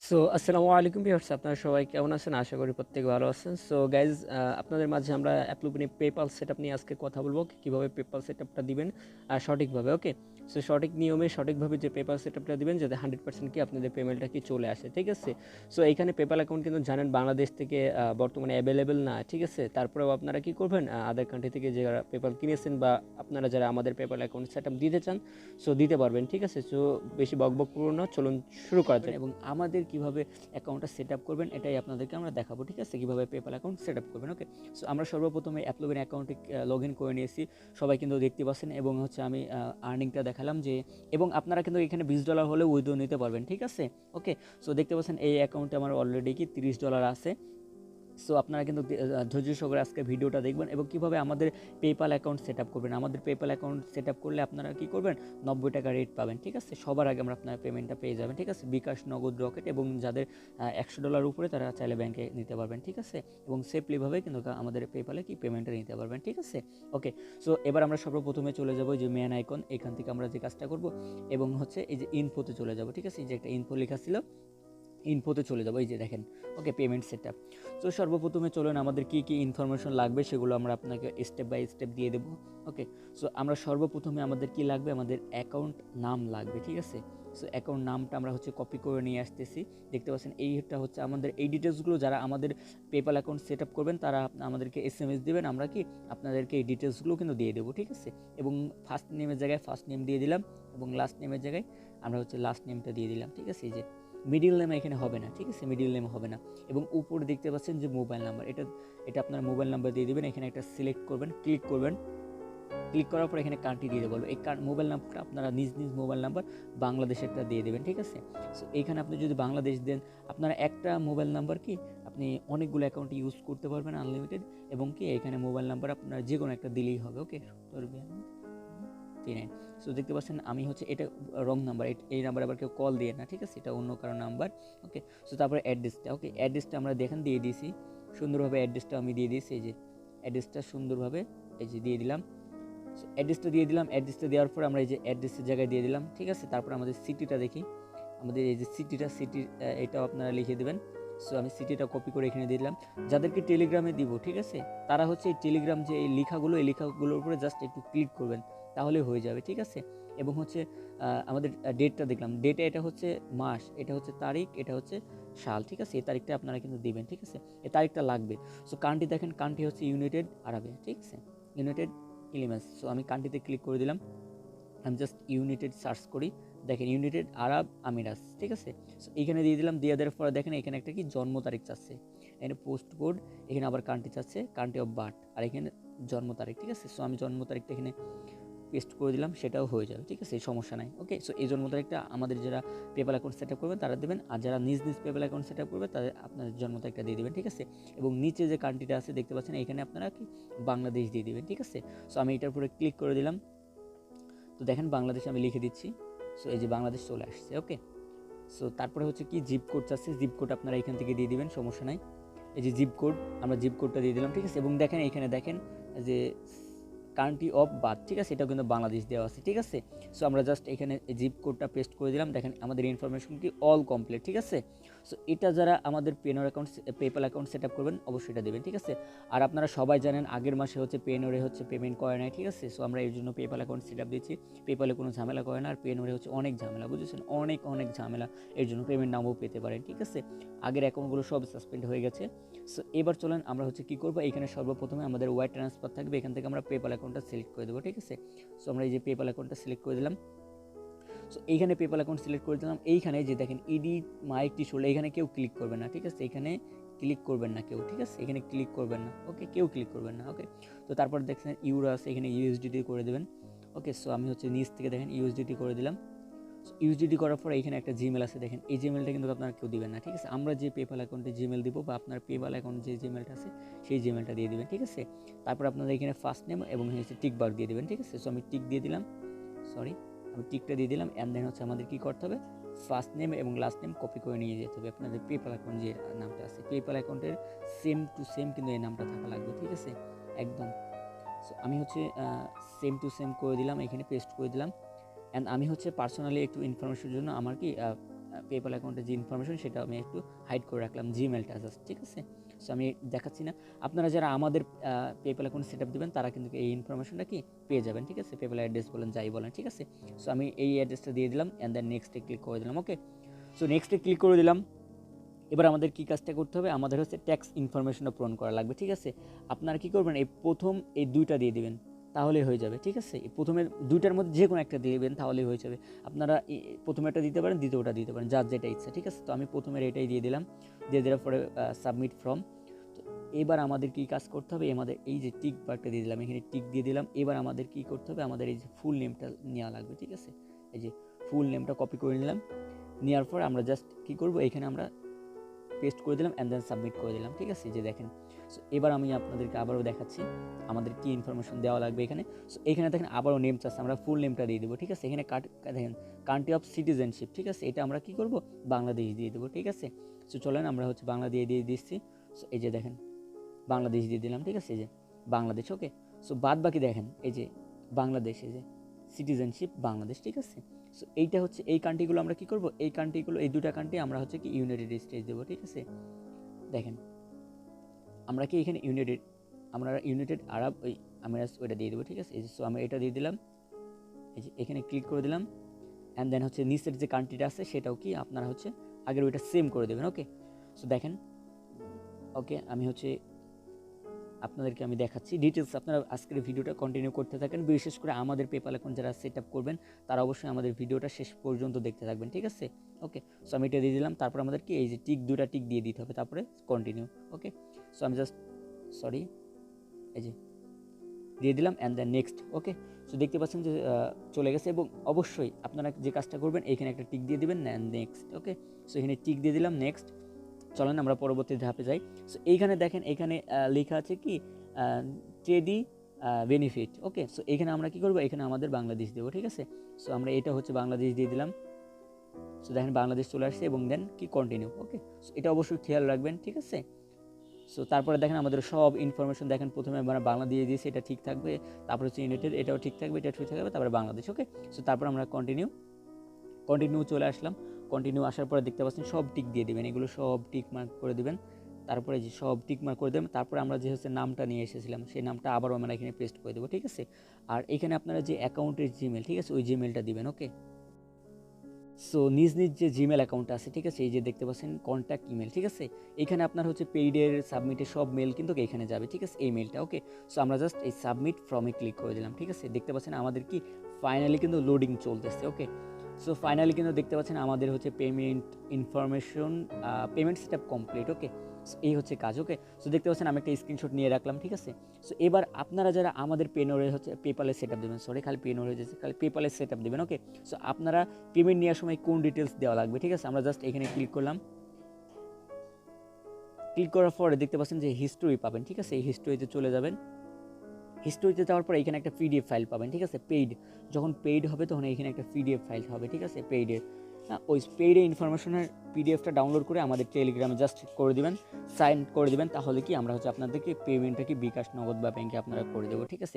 So আসসালামু আলাইকুম viewers, আপনারা সবাই কেমন আছেন? আশা করি প্রত্যেকে ভালো আছেন। সো গাইজ, আপনাদের মাঝে আমরা অ্যাপ্লোভিনে পেপাল সেটআপ নিয়ে আজকে কথা বলবো, কিভাবে পেপাল সেটআপটা দিবেন সঠিকভাবে। ওকে, সো সঠিক নিয়মে সঠিকভাবে যে পেপাল সেটআপটা দিবেন যাতে 100% কি আপনাদের পেমেন্টটা কি চলে আসে, ঠিক আছে? সো এইখানে পেপাল অ্যাকাউন্ট কিন্তু জানেন বাংলাদেশ থেকে বর্তমানে অ্যাভেলেবেল না, ঠিক আছে? তারপরেও আপনারা কি করবেন, আদার কান্ট্রি থেকে যারা পেপাল কিনেছেন বা আপনারা যারা আমাদের পেপাল অ্যাকাউন্ট সেটআপ দিতে চান, সো দিতে পারবেন, ঠিক আছে? সো বেশি বকবক করবো না, চলুন শুরু করা যাক। এবং আমাদের কিভাবে অ্যাকাউন্টটা সেট আপ করবেন এটাই আপনাদেরকে আমরা দেখাবো, ঠিক আছে? কীভাবে পেপাল অ্যাকাউন্ট সেট আপ করবেন। ওকে, সো আমরা সর্বপ্রথমে অ্যাপ্লোভিন অ্যাকাউন্টে লগ ইন করে নিয়েছি, সবাই কিন্তু দেখতে পাচ্ছেন। এবং হচ্ছে আমি আর্নিংটা দেখালাম যে, এবং আপনারা কিন্তু এখানে $20 হলে উইথড্র নিতে পারবেন, ঠিক আছে? ওকে, সো দেখতে পাচ্ছেন এই অ্যাকাউন্টে আমার অলরেডি কি $30 আছে। সো আপনারা কিন্তু ধৈর্য সহকারে আজকে ভিডিওটা দেখবেন এবং কীভাবে আমাদের পেপাল অ্যাকাউন্ট সেট আপ করবেন। আমাদের পেপাল অ্যাকাউন্ট সেট আপ করলে আপনারা কী করবেন, 90 টাকা রেট পাবেন, ঠিক আছে? সবার আগে আমরা আপনার পেমেন্টটা পেয়ে যাবেন, ঠিক আছে? বিকাশ, নগদ, রকেট, এবং যাদের $100 উপরে তারা চাইলে ব্যাংকে নিতে পারবেন, ঠিক আছে? এবং সেফলিভাবে কিন্তু আমাদের পেপালে কি পেমেন্টটা নিতে পারবেন, ঠিক আছে? ওকে, সো এবার আমরা সর্বপ্রথমে চলে যাবো যে মেন আইকন, এখান থেকে আমরা যে কাজটা করব এবং হচ্ছে এই যে ইনফোতে চলে যাব, ঠিক আছে? এই যে একটা ইনফো লেখা ছিল, ইনফোতে চলে যাবো, এই যে দেখেন। ওকে, পেমেন্ট সেটআপ। তো সর্বপ্রথমে চলুন আমাদের কী কী ইনফরমেশন লাগবে সেগুলো আমরা আপনাকে স্টেপ বাই স্টেপ দিয়ে দেবো। ওকে, সো আমরা সর্বপ্রথমে আমাদের কি লাগবে, আমাদের অ্যাকাউন্ট নাম লাগবে, ঠিক আছে? সো অ্যাকাউন্ট নামটা আমরা হচ্ছে কপি করে নিয়ে আসতেছি। দেখতে পাচ্ছেন এইটা হচ্ছে আমাদের এই ডিটেলসগুলো, যারা আমাদের পেপাল অ্যাকাউন্ট সেট আপ করবেন তারা আমাদেরকে SMS দেবেন, আমরা কি আপনাদেরকে এই ডিটেলসগুলো কিন্তু দিয়ে দেবো, ঠিক আছে? এবং ফার্স্ট নেমের জায়গায় ফার্স্ট নেম দিয়ে দিলাম এবং লাস্ট নেমের জায়গায় আমরা হচ্ছে লাস্ট নেমটা দিয়ে দিলাম, ঠিক আছে? এই যে মিডিল নেম এখানে হবে না, ঠিক আছে? মিডিল নেম হবে না। এবং উপরে দেখতে পাচ্ছেন যে মোবাইল নাম্বার, এটা আপনার মোবাইল নাম্বার দিয়ে দেবেন। এখানে একটা সিলেক্ট করবেন, ক্লিক করবেন। ক্লিক করার পর এখানে কান্ট্রি দিয়ে দেবো, এই মোবাইল নাম্বারটা আপনারা নিজ মোবাইল নাম্বার বাংলাদেশেরটা দিয়ে দেবেন, ঠিক আছে? সো এইখানে আপনি যদি বাংলাদেশ দেন, আপনারা একটা মোবাইল নাম্বার কি আপনি অনেকগুলো অ্যাকাউন্ট ইউজ করতে পারবেন আনলিমিটেড। এবং কি এখানে মোবাইল নাম্বার আপনার যে কোনো একটা দিলেই হবে। ওকে, 39। সো দেখতে পাচ্ছেন আমি হচ্ছে এটা রং নাম্বার, এই নাম্বার আবার কেউ কল দিয়ে না, ঠিক আছে? এটা অন্য কারো নাম্বার। ওকে, সো তারপরে অ্যাড্রেসটা, ওকে অ্যাড্রেসটা আমরা দেখেন দিয়ে দিয়েছি সুন্দরভাবে। অ্যাড্রেসটা আমি দিয়ে দিয়েছি, এই যে অ্যাড্রেসটা সুন্দরভাবে এই যে দিয়ে দিলাম। সো অ্যাড্রেসটা দিয়ে দিলাম। অ্যাড্রেসটা দেওয়ার পর আমরা এই যে অ্যাড্রেসের জায়গায় দিয়ে দিলাম, ঠিক আছে? তারপর আমাদের সিটিটা দেখি, আমাদের এই যে সিটি এটাও আপনারা লিখে দেবেন। সো আমি সিটিটা কপি করে এখানে দিয়ে দিলাম। যাদেরকে টেলিগ্রামে দিব, ঠিক আছে, তারা হচ্ছে এই টেলিগ্রাম যে এই লেখাগুলোর উপরে জাস্ট একটু ক্লিক করবেন, তাহলে হয়ে যাবে, ঠিক আছে? এবং হচ্ছে আমাদের ডেটটা দেখলাম, ডেটে এটা হচ্ছে মাস, এটা হচ্ছে তারিখ, এটা হচ্ছে সাল, ঠিক আছে? এই তারিখটা আপনারা কিন্তু দিবেন, ঠিক আছে? এই তারিখটা লাগবে। সো কান্ট্রি দেখেন, কান্ট্রি হচ্ছে ইউনাইটেড আরবে, ঠিক আছে? United elements. সো আমি কান্ট্রিতে ক্লিক করে দিলাম। আমি জাস্ট ইউনাইটেড সার্চ করি, দেখেন ইউনাইটেড আরব আমিরাত, ঠিক আছে? সো এখানে দিয়ে দিলাম। দিয়ে দেওয়ার পরে দেখেন এখানে একটা কি জন্ম তারিখ চাচ্ছে, এখানে পোস্ট কোড, এখানে আবার কান্ট্রি চাচ্ছে, কান্ট্রি অফ বার্থ, আর এখানে জন্ম তারিখ, ঠিক আছে? সো আমি জন্ম তারিখটা এখানে পেস্ট করে দিলাম, সেটাও হয়ে যাবে, ঠিক আছে? সমস্যা নাই। ওকে, সো এই জন্ম তারিখটা আমাদের যারা পেপাল অ্যাকাউন্ট সেট আপ করবেন তারা দেবেন, আর যারা নিজ পেপাল অ্যাকাউন্ট সেট আপ করবে তাদের আপনাদের জন্ম তারিখটা দিয়ে দেবেন, ঠিক আছে? এবং নিচে যে কান্ট্রিটা আছে দেখতে পাচ্ছেন, এখানে আপনারা কি বাংলাদেশ দিয়ে দেবেন, ঠিক আছে? সো আমি এটার উপরে ক্লিক করে দিলাম। তো দেখেন বাংলাদেশ আমি লিখে দিচ্ছি। সো এই যে বাংলাদেশ চলে আসছে। ওকে, সো তারপরে হচ্ছে কি জিপ কোড চাচ্ছে, জিপ কোড আপনারা এখান থেকে দিয়ে দিবেন, সমস্যা নাই। এই যে জিপ কোড, আমরা জিপ কোডটা দিয়ে দিলাম, ঠিক আছে? এবং দেখেন এখানে দেখেন যে কান্ট্রি অফ বার্থ, ঠিক আছে? এটাও কিন্তু বাংলাদেশ দেওয়া আছে, ঠিক আছে? সো আমরা জাস্ট এখানে জিপ কোডটা পেস্ট করে দিলাম। দেখেন আমাদের ইনফরমেশন কি অল কমপ্লিট, ঠিক আছে? সো এটা যারা আমাদের পেপাল অ্যাকাউন্ট সেট আপ করবেন অবশ্যই এটা দেবেন, ঠিক আছে? আর আপনারা সবাই জানেন আগের মাসে হচ্ছে পেনরে হচ্ছে পেমেন্ট করে নাই, ঠিক আছে? সো আমরা এই জন্য পেপাল অ্যাকাউন্ট সেট আপ দিচ্ছি। পেপালে কোনো ঝামেলা করে না, আর পেনরে হচ্ছে অনেক ঝামেলা, বুঝেছেন? অনেক ঝামেলা, এর জন্য পেমেন্ট নাও পেতে পারেন, ঠিক আছে? আগের অ্যাকাউন্টগুলো সব সাসপেন্ড হয়ে গেছে। সো এবার চলেন আমরা হচ্ছে কী করবো, এখানে সর্বপ্রথমে আমাদের ওয়াইর ট্রান্সফার থাকবে, এখান থেকে আমরা পেপাল অ্যাকাউন্টটা সিলেক্ট করে দেবো, ঠিক আছে? সো আমরা এই যে পেপাল অ্যাকাউন্টটা সিলেক্ট করে দিলাম। সো এইখানে পেপাল অ্যাকাউন্ট সিলেক্ট করে দিলাম। এইখানে যে দেখেন এডিট মাই টিস্যু, এখানে কেউ ক্লিক করবেন না, ঠিক আছে? এখানে ক্লিক করবেন না কেউ, ঠিক আছে? এখানে ক্লিক করবেন না। ওকে, কেউ ক্লিক করবেন না। ওকে, তো তারপর দেখছেন ইউরো আছে, এখানে ইউএসডিটি করে দেবেন। ওকে, সো আমি হচ্ছে নিচ থেকে দেখেন ইউএসডিটি করে দিলাম। ইউএসডিটি করার পরে এখানে একটা জিমেল আছে, দেখেন এই জিমেলটা কিন্তু আপনারা কেউ দিবেন না, ঠিক আছে? আমরা যে পেপাল অ্যাকাউন্টে জিমেল দিব বা আপনার পেপাল অ্যাকাউন্ট যে জিমেলটা আছে সেই জিমেলটা দিয়ে দিবেন, ঠিক আছে? তারপর আপনারা এখানে ফার্স্ট নেম এবং হচ্ছে টিক বার দিয়ে দেবেন, ঠিক আছে? সো আমি টিক দিয়ে দিলাম, সরি আমি টিকটা দিয়ে দিলাম। অ্যান্ড দেন হচ্ছে আমাদের কী করতে হবে, ফার্স্ট নেম এবং লাস্ট নেম কপি করে নিয়ে যেতে হবে। আপনাদের পেপাল অ্যাকাউন্ট যে নামটা আছে পেপাল অ্যাকাউন্টের সেম টু সেম কিন্তু এই নামটা থাকা লাগবে, ঠিক আছে? একদম। সো আমি হচ্ছে সেম টু সেম করে দিলাম, এখানে পেস্ট করে দিলাম। অ্যান্ড আমি হচ্ছে পার্সোনালি একটু ইনফরমেশনের জন্য আমার কি পেপ্যাল অ্যাকাউন্টের যে ইনফরমেশন সেটা আমি একটু হাইড করে রাখলাম, জিমেলটা জাস্ট, ঠিক আছে। সো আমি দেখাচ্ছি না, আপনারা যারা আমাদের পেপ্যাল অ্যাকাউন্ট সেট আপ দেবেন তারা কিন্তু এই ইনফরমেশনটা কি পেয়ে যাবেন, ঠিক আছে, পেপ্যাল অ্যাড্রেস বলেন যাই বলেন, ঠিক আছে। সো আমি এই অ্যাড্রেসটা দিয়ে দিলাম অ্যান্ড দেন নেক্সটে ক্লিক করে দিলাম। ওকে, সো নেক্সটে ক্লিক করে দিলাম। এবার আমাদের কী কাজটা করতে হবে, আমাদের হচ্ছে ট্যাক্স ইনফরমেশনটা পূরণ করা লাগবে, ঠিক আছে। আপনারা কী করবেন, এই প্রথম এই দুইটা দিয়ে দিবেন, তাহলেই হয়ে যাবে, ঠিক আছে। প্রথমে দুইটার মধ্যে যে কোনো একটা দিয়ে দিবেন তাহলেই হয়ে যাবে। আপনারা প্রথমে একটা দিতে পারেন, দ্বিতীয়টা দিতে পারেন, যার যেটা ইচ্ছা, ঠিক আছে। তো আমি প্রথমের এটাই দিয়ে দিলাম, দিয়ে দেওয়ার পরে সাবমিট ফর্ম। তো এবার আমাদের কী কাজ করতে হবে, আমাদের এই যে টিক বারটা দিয়ে দিলাম, এখানে টিক দিয়ে দিলাম। এবার আমাদের কী করতে হবে, আমাদের এই যে ফুল নেমটা নেওয়া লাগবে, ঠিক আছে। এই যে ফুল নেমটা কপি করে নিলাম, নেওয়ার পর আমরা জাস্ট কী করবো, এখানে আমরা পেস্ট করে দিলাম অ্যান্ড দেন সাবমিট করে দিলাম, ঠিক আছে। যে দেখেন, সো এবার আমি আপনাদেরকে আবারও দেখাচ্ছি আমাদের কী ইনফরমেশন দেওয়া লাগবে এখানে। সো এখানে দেখেন আবারও নেম চাচ্ছে, আমরা ফুল নেমটা দিয়ে দেবো, ঠিক আছে। এখানে দেখেন কান্ট্রি অফ সিটিজেনশিপ, ঠিক আছে, এটা আমরা কী করবো, বাংলাদেশ দিয়ে দেবো, ঠিক আছে। সো চলেন আমরা হচ্ছে বাংলা দিয়ে দিচ্ছি। সো এই যে দেখেন বাংলাদেশ দিয়ে দিলাম, ঠিক আছে, এই যে বাংলাদেশ। ওকে, সো বাদ বাকি দেখেন এই যে বাংলাদেশ, এই যে সিটিজেনশিপ বাংলাদেশ, ঠিক আছে। সো এইটা হচ্ছে এই কান্ট্রিগুলো আমরা কী করবো, এই কান্ট্রিগুলো এই দুটা কান্ট্রি আমরা হচ্ছে কি ইউনাইটেড স্টেটস দেবো, ঠিক আছে। দেখেন আমরা কি এখানে ইউনাইটেড আরব আমিরাত ওইটা দিয়ে দেবো, ঠিক আছে। সো আমরা এটা দিয়ে দিলাম, এই যে এখানে ক্লিক করে দিলাম অ্যান্ড দেন হচ্ছে নিচের যে কান্ট্রিটা আছে সেটাও কি আপনারা হচ্ছে আগের ওইটা সেম করে দেবেন। ওকে, সো দেখেন, ওকে আমি হচ্ছে আপনাদেরকে আমি দেখাচ্ছি ডিটেলস। আপনারা আজকের ভিডিওটা কন্টিনিউ করতে থাকেন, বিশেষ করে আমাদের পেপ্যাল অ্যাকাউন্ট যারা সেট আপ করবেন তারা অবশ্যই আমাদের ভিডিওটা শেষ পর্যন্ত দেখতে থাকবেন, ঠিক আছে। ওকে, সো আমি এটা দিয়ে দিলাম, তারপর আমাদের কি এই যে দুটা টিক দিয়ে দিতে হবে, তারপরে কন্টিনিউ। ওকে, সো আমি জাস্ট এই যে দিয়ে দিলাম and then next. Okay, so দেখতে পাচ্ছেন যে চলে গেছে। এবং অবশ্যই আপনারা যে কাজটা করবেন এখানে একটা টিক দিয়ে দিবেন অ্যান্ড নেক্সট। ওকে, সো এখানে টিক দিয়ে দিলাম, নেক্সট। চলেন আমরা পরবর্তী ধাপে যাই। সো এইখানে দেখেন, এখানে লেখা আছে কি ট্রেডি বেনিফিট। ওকে, সো এখানে আমরা কি করবো, এখানে আমাদের বাংলাদেশ দেবো, ঠিক আছে। সো আমরা এটা হচ্ছে বাংলাদেশ দিয়ে দিলাম। সো দেখেন বাংলাদেশ চলে আসছে এবং দেন কি কন্টিনিউ। ওকে, সো এটা অবশ্যই খেয়াল রাখবেন, ঠিক আছে। সো তারপরে দেখেন আমাদের সব ইনফরমেশন দেখেন, প্রথমে আমরা বাংলা দিয়ে দিয়েছি, এটা ঠিক থাকবে, তারপর হচ্ছে ইউনাইটেড, এটাও ঠিক থাকবে, এটা ঠিক থাকবে, তারপরে বাংলাদেশ। ওকে, সো তারপর আমরা কন্টিনিউ চলে আসলাম। কন্টিনিউ আসার পরে দেখতে পাচ্ছেন সব টিক দিয়ে দেবেন, এগুলো সব টিক মার্ক করে দেবেন। তারপরে যে সব টিক মার্ক করে দেবেন, তারপরে আমরা যে হচ্ছে নামটা নিয়ে এসেছিলাম সেই নামটা আবারও আমরা এখানে পেস্ট করে দেবো, ঠিক আছে। আর এখানে আপনারা যে অ্যাকাউন্টের জিমেল, ঠিক আছে, ওই জিমেলটা দিবেন। ওকে, সো নিজ যে জিমেল অ্যাকাউন্ট আছে, ঠিক আছে, এই যে দেখতে পাচ্ছেন কন্ট্যাক্ট ইমেল, ঠিক আছে, এখানে আপনার হচ্ছে পেইডের সাবমিটের সব মেল কিন্তু এখানে যাবে, ঠিক আছে, এই মেলটা। ওকে, সো আমরা জাস্ট এই সাবমিট ফর্মে ক্লিক করে দিলাম, ঠিক আছে। দেখতে পাচ্ছেন আমাদের কি ফাইনালি কিন্তু লোডিং চলতেছে। ওকে, সো ফাইনালি কিন্তু দেখতে পাচ্ছেন আমাদের হচ্ছে পেমেন্ট সেট আপ কমপ্লিট। ওকে, সো এই হচ্ছে কাজ। ওকে, সো দেখতে পাচ্ছেন আমি একটা স্ক্রিনশট নিয়ে রাখলাম, ঠিক আছে। সো এবার আপনারা যারা আমাদের পেনোরে হচ্ছে পেপ্যালে সেট আপ দেবেন, খালি পেনোরে যাচ্ছে, খালি পেপ্যালে সেট আপ দেবেন। ওকে, সো আপনারা পেমেন্ট নেওয়ার সময় কোন ডিটেলস দেওয়া লাগবে, ঠিক আছে, আমরা জাস্ট এখানে ক্লিক করলাম। ক্লিক করার পরে দেখতে পাচ্ছেন যে হিস্টোরি পাবেন, ঠিক আছে, এই হিস্টোরিতে চলে যাবেন। হিস্টোরিতে যাওয়ার পরে এখানে একটা পিডিএফ ফাইল পাবেন, ঠিক আছে। যখন পেইড হবে তখন এখানে একটা পিডিএফ ফাইল হবে, ঠিক আছে, পেইডের। ওই পেইডের ইনফরমেশনের পিডিএফটা ডাউনলোড করে আমাদের টেলিগ্রামে জাস্ট করে দিবেন, সাইন করে দিবেন, তাহলে কি আমরা হচ্ছে আপনাদেরকে পেমেন্টটা কি বিকাশ, নগদ বা ব্যাংকে আপনারা করে দেবো, ঠিক আছে।